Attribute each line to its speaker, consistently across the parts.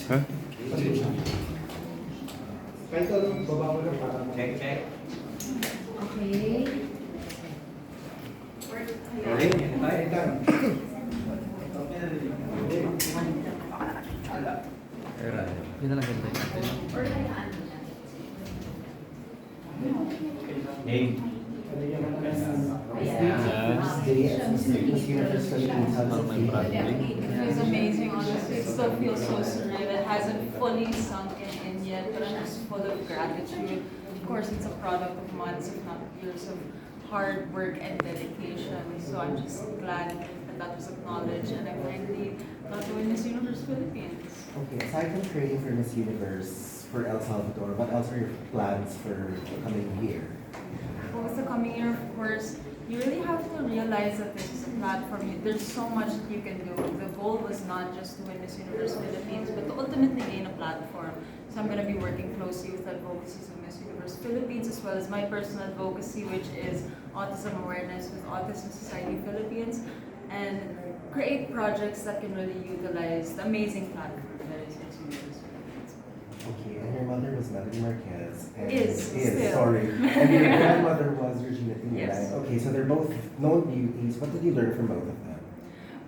Speaker 1: Huh?
Speaker 2: Kahit anong baba mo lang para
Speaker 3: Check.
Speaker 4: Okay.
Speaker 2: Ay, ikaw.
Speaker 1: Yun na lang ganda natin.
Speaker 3: Hey.
Speaker 2: Miss Universe Philippines.
Speaker 5: It feels amazing, honestly. It still feels so surreal. It hasn't fully sunk in yet, but I'm just full of gratitude. Of course, it's a product of months, if not years, of hard work and dedication. So I'm just glad that was acknowledged, and I finally got to win Miss Universe Philippines.
Speaker 2: Okay, aside from training for Miss Universe for El Salvador, what else are your plans for the coming year?
Speaker 5: Well, with the coming year, of course, you really have to realize that this is a platform. There's so much that you can do. The goal was not just to win Miss Universe Philippines, but to ultimately gain a platform. So I'm going to be working closely with advocacies of Miss Universe Philippines, as well as my personal advocacy, which is autism awareness with Autism Society Philippines, and create projects that can really utilize the amazing platform that is Miss Universe Philippines.
Speaker 2: Okay, and your mother was Melanie Marquez. And
Speaker 5: Still.
Speaker 2: sorry. And your grandmother was Regina Tina,
Speaker 5: Yes.
Speaker 2: right? Okay, so they're both known beauties. What did you learn from both of them?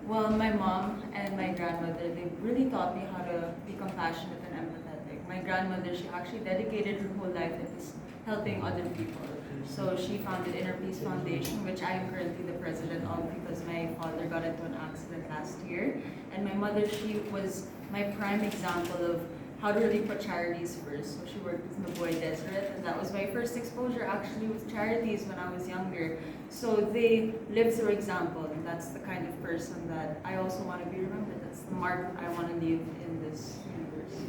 Speaker 5: Well, my mom and my grandmother, they really taught me how to be compassionate and empathetic. My grandmother, she actually dedicated her whole life into helping other people. So she founded Inner Peace Foundation, which I am currently the president of because my father got into an accident last year. And my mother, she was my prime example of how to really put charities first. So she worked with Naboy Deseret, and that was my first exposure actually with charities when I was younger. So they live through example, and that's the kind of person that I also want to be remembered. That's the mark I want to leave in this universe.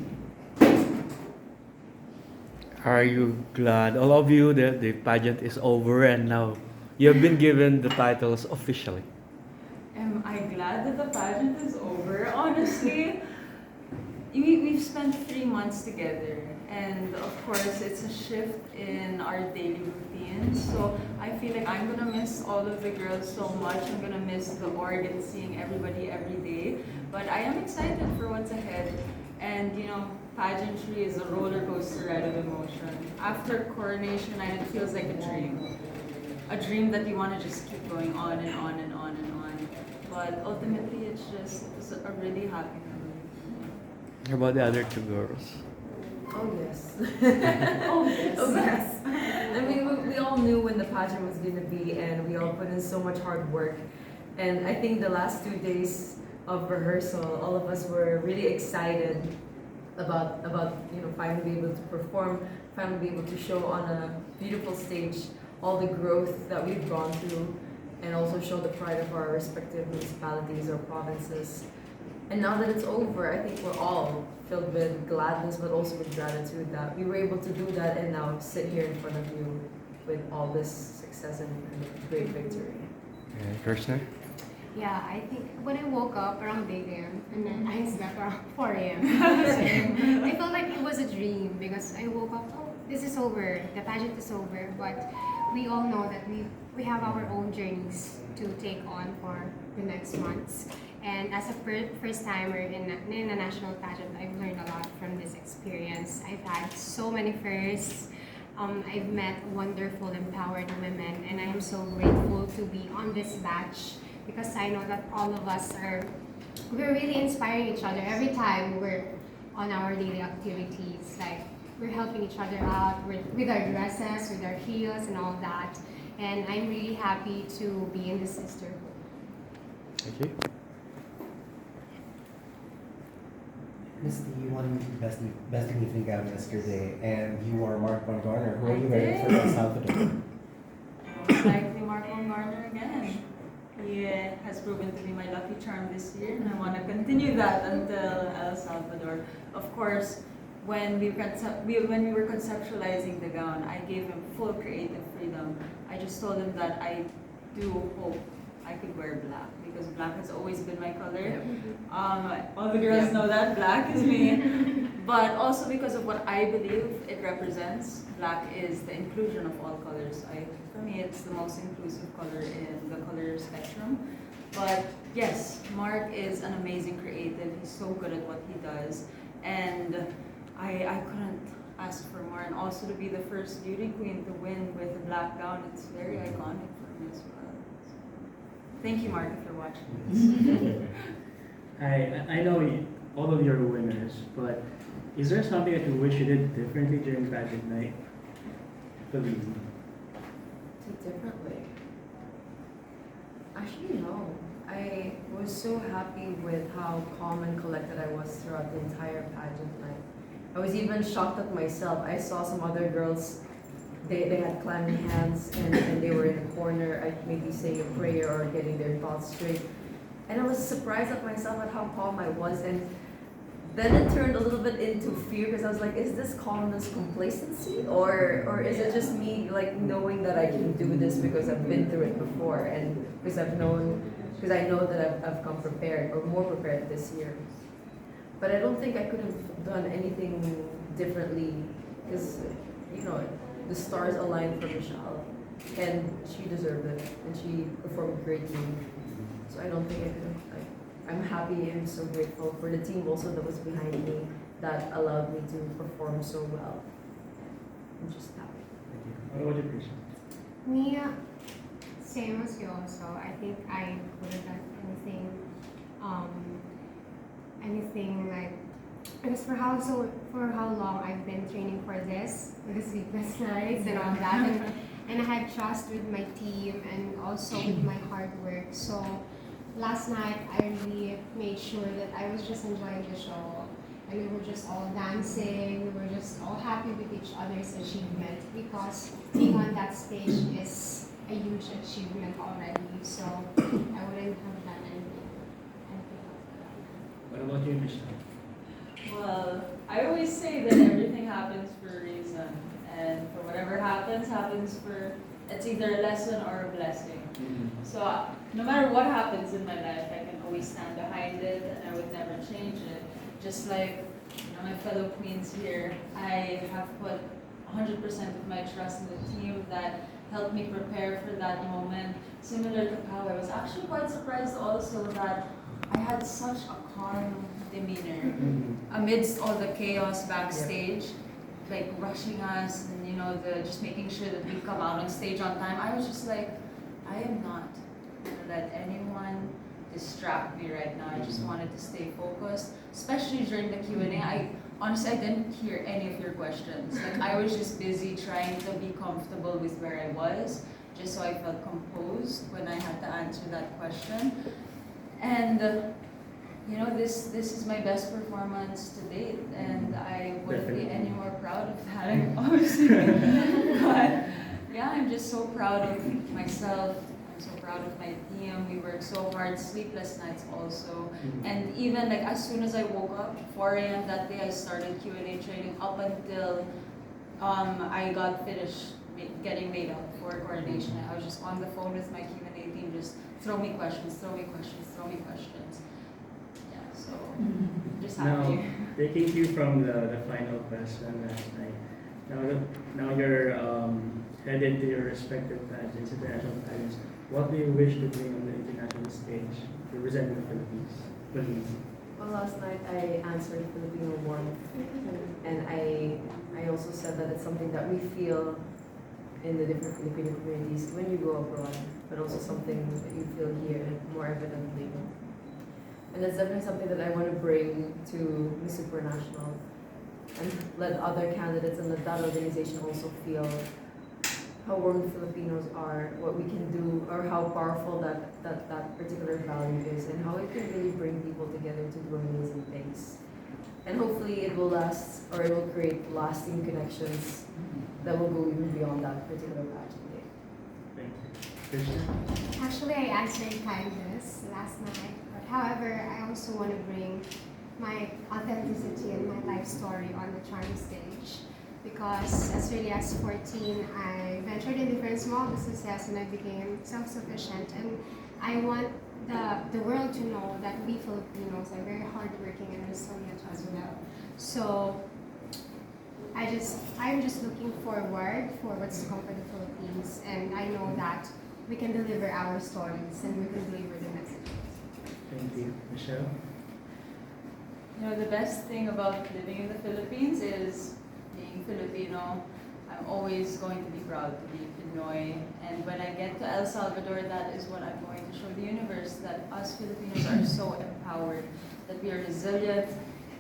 Speaker 1: Are you glad, all of you, that the pageant is over and now you have been given the titles officially?
Speaker 5: Am I glad that the pageant is over? Honestly, we've spent 3 months together, and of course, it's a shift in our daily routine. So I feel like I'm gonna miss all of the girls so much. I'm gonna miss the org and seeing everybody every day. But I am excited for what's ahead. And you know, pageantry is a roller coaster ride of emotion. After coronation night, it feels like a dream. A dream that you want to just keep going on and on and on and on. But ultimately, it was a really happy memory.
Speaker 1: How about the other two girls?
Speaker 4: Oh yes.
Speaker 5: Oh yes.
Speaker 4: Oh yes. I mean, we all knew when the pageant was going to be, and we all put in so much hard work. And I think the last 2 days of rehearsal, all of us were really excited about finally be able to perform, finally be able to show on a beautiful stage all the growth that we've gone through, and also show the pride of our respective municipalities or provinces. And now that it's over, I think we're all filled with gladness, but also with gratitude that we were able to do that and now sit here in front of you with all this success and great victory.
Speaker 1: Khrishnah?
Speaker 6: Yeah, I think when I woke up around 8 a.m. and then I slept around 4 a.m. I felt like it was a dream because I woke up, oh, this is over, the pageant is over, but we all know that we have our own journeys to take on for the next months. And as a first timer in a national pageant, I've learned a lot from this experience. I've had so many firsts. I've met wonderful, empowered women, and I am so grateful to be on this batch because I know that all of us we're really inspiring each other every time we're on our daily activities. Like, we're helping each other out with our dresses, with our heels and all that. And I'm really happy to be in this sisterhood.
Speaker 1: Thank you.
Speaker 2: Miss Dee, you won best evening gown yesterday, and you wore Mark Von Garner. Who are you wearing for El Salvador?
Speaker 5: Most likely Mark Garner again. He has proven to be my lucky charm this year, and I want to continue that until El Salvador. Of course, when we were conceptualizing the gown, I gave him full creative freedom. I just told him that I do hope I could wear black because black has always been my color. All the girls know that black is me. But also because of what I believe it represents. Black is the inclusion of all colors. For me, it's the most inclusive color in the color spectrum. But yes, Mark is an amazing creative. He's so good at what he does. And I couldn't ask for more. And also to be the first beauty queen to win with a black gown, it's very iconic for me as well. So, thank you, Mark, if you're watching this.
Speaker 3: I know all of you are winners, but is there something that you wish you did differently during pageant night? Believe me.
Speaker 4: Differently. Actually, no. I was so happy with how calm and collected I was throughout the entire pageant night. I was even shocked at myself. I saw some other girls, they had clammy hands and they were in a corner, maybe saying a prayer or getting their thoughts straight. And I was surprised at myself at how calm I was. And then it turned a little bit into fear because I was like, is this calmness complacency? Or is it just me like knowing that I can do this because I've been through it before and because I know that I've come prepared or more prepared this year. But I don't think I could have done anything differently because, you know, the stars aligned for Michelle and she deserved it and she performed greatly. So I don't think I could have, I'm happy and so grateful for the team also that was behind me that allowed me to perform so well. I'm just happy.
Speaker 3: Thank you. What about you, Khrishnah?
Speaker 6: Me, same as you also. I think I could have done anything like, because for how long I've been training for this, with the sleepless nights and all that, and I had trust with my team and also with my hard work. So last night I really made sure that I was just enjoying the show, and we were just all dancing. We were just all happy with each other's achievement because being on that stage is a huge achievement already. So I wouldn't have done anything else.
Speaker 3: What about you, Michelle?
Speaker 5: Well, I always say that everything happens for a reason, and for whatever happens for, it's either a lesson or a blessing. So no matter what happens in my life, I can always stand behind it and I would never change it. Just like, you know, my fellow queens here, I have put 100% of my trust in the team that helped me prepare for that moment. Similar to Pao, I was actually quite surprised also that I had such a calm demeanor amidst all the chaos backstage, like rushing us and, you know, just making sure that we come out on stage on time. I was just like, I am not gonna let anyone distract me right now. I just wanted to stay focused, especially during the Q&A. I didn't hear any of your questions. Like, I was just busy trying to be comfortable with where I was, just so I felt composed when I had to answer that question. And you know, this is my best performance to date, and I wouldn't be any more proud of that, obviously. But yeah, I'm just so proud of myself. I'm so proud of my team. We worked so hard, sleepless nights also. And even like as soon as I woke up, 4 a.m. that day, I started Q&A training up until I got finished getting made up for coordination. I was just on the phone with my Q&A team, just throw me questions, throw me questions, throw me questions. Yeah, so just happy.
Speaker 3: Now, taking you from the final question last night, now you're headed to your respective pageants, international pageants. What do you wish to bring on the international stage representing the Philippines? Please.
Speaker 4: Well, last night I answered Filipino warmth, and I also said that it's something that we feel in the different Filipino communities when you go abroad, but also something that you feel here more evidently. And it's definitely something that I want to bring to Miss Supranational and let other candidates and let that organization also feel how warm Filipinos are, what we can do, or how powerful that particular value is, and how it can really bring people together to do amazing things. And hopefully it will last, or it will create lasting connections that will go even beyond that particular pageant day.
Speaker 3: Thank you. Khrishnah?
Speaker 6: Actually, I answered kindness last night, but however, I also want to bring my authenticity and my life story on the charm stage. Because as early as 14, I ventured in different small businesses and I became self-sufficient. And I want the world to know that we Filipinos are very hardworking and resilient as well. So I'm just looking forward for what's to come for the Philippines, and I know that we can deliver our stories and we can deliver the messages.
Speaker 3: Thank you. Michelle?
Speaker 5: You know, the best thing about living in the Philippines is being Filipino. I'm always going to be proud to be Pinoy. And when I get to El Salvador, that is what I'm going to show the universe, that us Filipinos are so empowered, that we are resilient,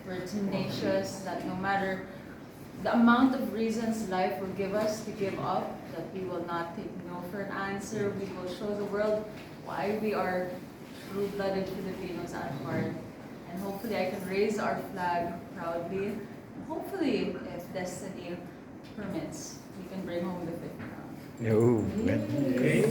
Speaker 5: we're tenacious, that no matter the amount of reasons life will give us to give up, that we will not take no for an answer. We will show the world why we are true-blooded Filipinos at heart. And hopefully I can raise our flag proudly. Hopefully, if destiny permits, we can bring home the fifth crown.
Speaker 1: Oh,
Speaker 3: Okay.